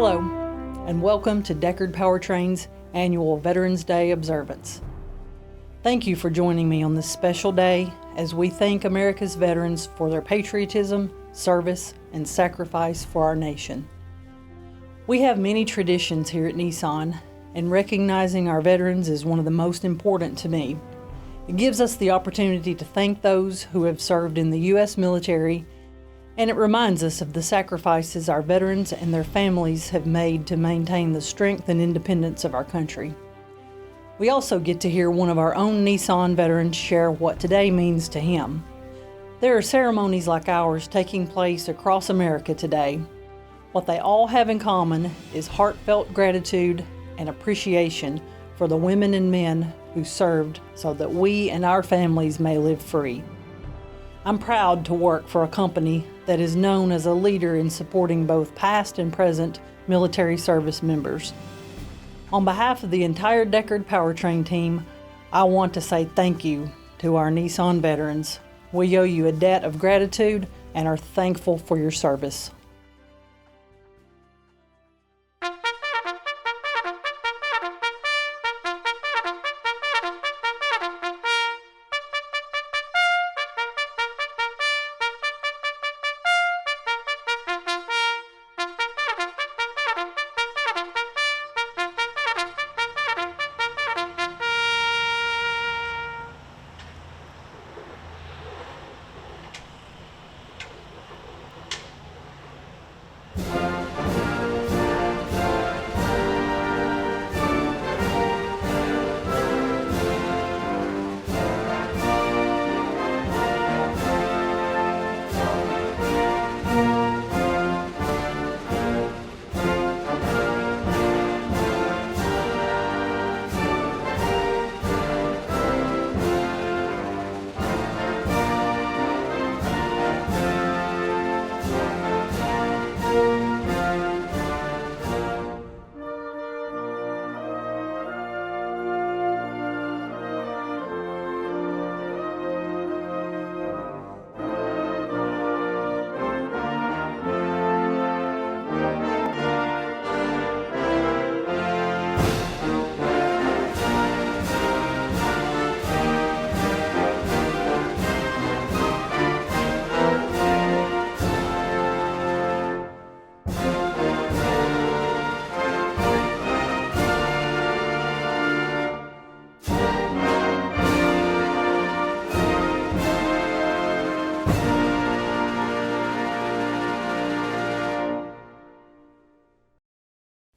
Hello, and welcome to Decherd Powertrain's annual Veterans Day Observance. Thank you for joining me on this special day as we thank America's veterans for their patriotism, service, and sacrifice for our nation. We have many traditions here at Nissan, and recognizing our veterans is one of the most important to me. It gives us the opportunity to thank those who have served in the U.S. military, and it reminds us of the sacrifices our veterans and their families have made to maintain the strength and independence of our country. We also get to hear one of our own Nissan veterans share what today means to him. There are ceremonies like ours taking place across America today. What they all have in common is heartfelt gratitude and appreciation for the women and men who served so that we and our families may live free. I'm proud to work for a company that is known as a leader in supporting both past and present military service members. On behalf of the entire Decherd Powertrain team, I want to say thank you to our Nissan veterans. We owe you a debt of gratitude and are thankful for your service.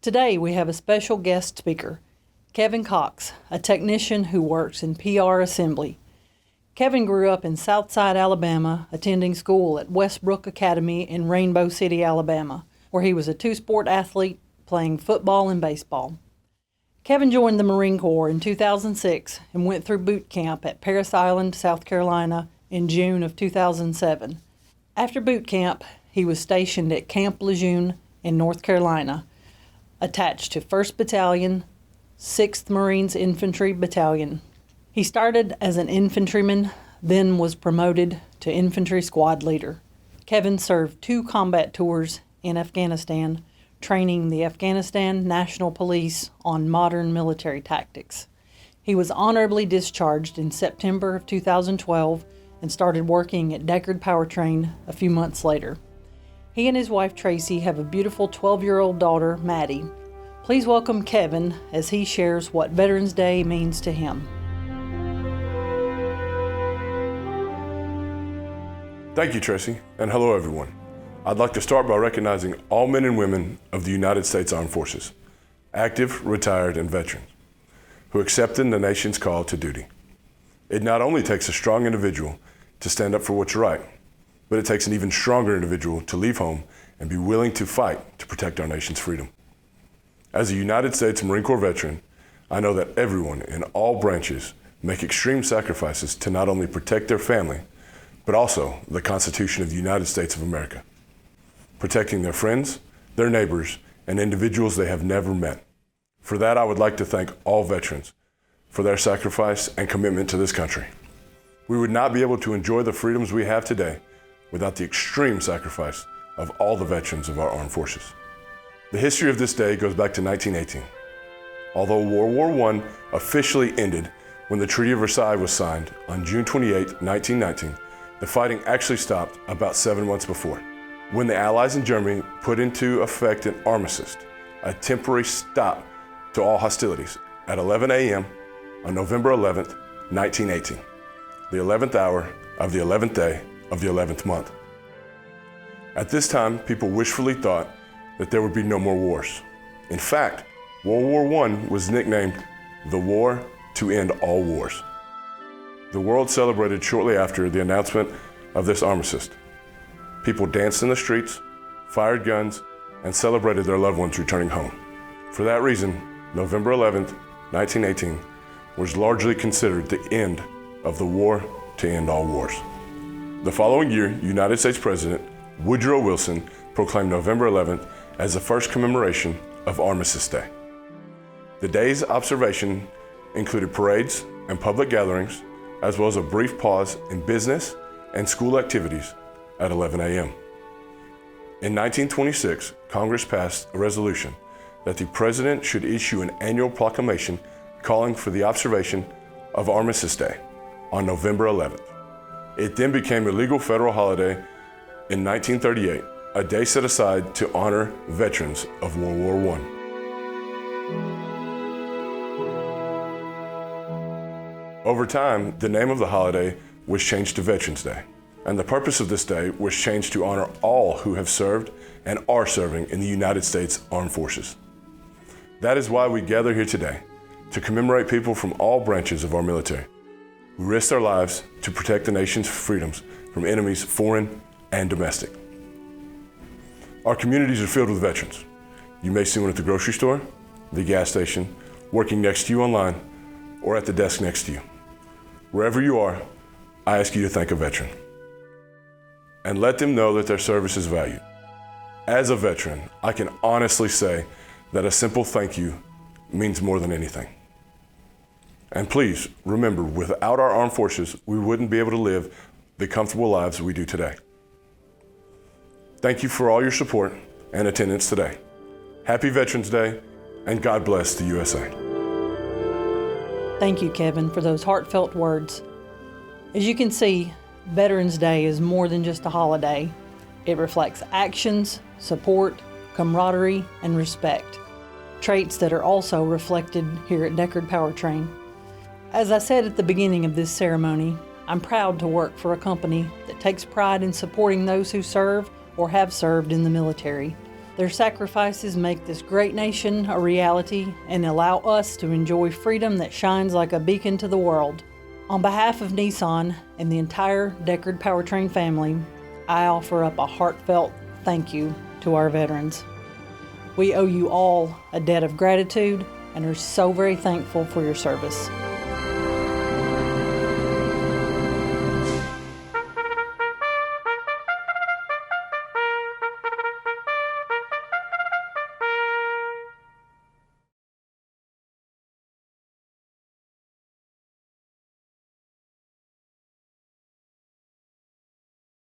Today we have a special guest speaker, Kevin Cox, a technician who works in PR assembly. Kevin grew up in Southside, Alabama, attending school at Westbrook Academy in Rainbow City, Alabama, where he was a two-sport athlete playing football and baseball. Kevin joined the Marine Corps in 2006 and went through boot camp at Parris Island, South Carolina in June of 2007. After boot camp, he was stationed at Camp Lejeune in North Carolina, attached to 1st Battalion, 6th Marines Infantry Battalion. He started as an infantryman, then was promoted to infantry squad leader. Kevin served 2 combat tours in Afghanistan, training the Afghanistan National Police on modern military tactics. He was honorably discharged in September of 2012 and started working at Decherd Powertrain a few months later. He and his wife Tracy have a beautiful 12-year-old daughter, Maddie. Please welcome Kevin as he shares what Veterans Day means to him. Thank you, Tracy, and hello everyone. I'd like to start by recognizing all men and women of the United States Armed Forces, active, retired, and veterans, who accepted the nation's call to duty. It not only takes a strong individual to stand up for what's right, but it takes an even stronger individual to leave home and be willing to fight to protect our nation's freedom. As a United States Marine Corps veteran, I know that everyone in all branches make extreme sacrifices to not only protect their family, but also the Constitution of the United States of America, protecting their friends, their neighbors, and individuals they have never met. For that, I would like to thank all veterans for their sacrifice and commitment to this country. We would not be able to enjoy the freedoms we have today without the extreme sacrifice of all the veterans of our armed forces. The history of this day goes back to 1918. Although World War I officially ended when the Treaty of Versailles was signed on June 28, 1919, the fighting actually stopped about 7 months before, when the Allies in Germany put into effect an armistice, a temporary stop to all hostilities, at 11 a.m. on November 11, 1918, the 11th hour of the 11th day of the 11th month. At this time, people wishfully thought that there would be no more wars. In fact, World War I was nicknamed the War to End All Wars. The world celebrated shortly after the announcement of this armistice. People danced in the streets, fired guns, and celebrated their loved ones returning home. For that reason, November 11, 1918, was largely considered the end of the War to End All Wars. The following year, United States President Woodrow Wilson proclaimed November 11th as the first commemoration of Armistice Day. The day's observation included parades and public gatherings, as well as a brief pause in business and school activities at 11 a.m. In 1926, Congress passed a resolution that the President should issue an annual proclamation calling for the observation of Armistice Day on November 11th. It then became a legal federal holiday in 1938, a day set aside to honor veterans of World War I. Over time, the name of the holiday was changed to Veterans Day, and the purpose of this day was changed to honor all who have served and are serving in the United States Armed Forces. That is why we gather here today, to commemorate people from all branches of our military who risked their lives to protect the nation's freedoms from enemies foreign and domestic. Our communities are filled with veterans. You may see one at the grocery store, the gas station, working next to you online, or at the desk next to you. Wherever you are, I ask you to thank a veteran and let them know that their service is valued. As a veteran, I can honestly say that a simple thank you means more than anything. And please remember, without our armed forces, we wouldn't be able to live the comfortable lives we do today. Thank you for all your support and attendance today. Happy Veterans Day, and God bless the USA. Thank you, Kevin, for those heartfelt words. As you can see, Veterans Day is more than just a holiday. It reflects actions, support, camaraderie, and respect, traits that are also reflected here at Decherd Powertrain. As I said at the beginning of this ceremony, I'm proud to work for a company that takes pride in supporting those who serve or have served in the military. Their sacrifices make this great nation a reality and allow us to enjoy freedom that shines like a beacon to the world. On behalf of Nissan and the entire Decherd Powertrain family, I offer up a heartfelt thank you to our veterans. We owe you all a debt of gratitude and are so very thankful for your service.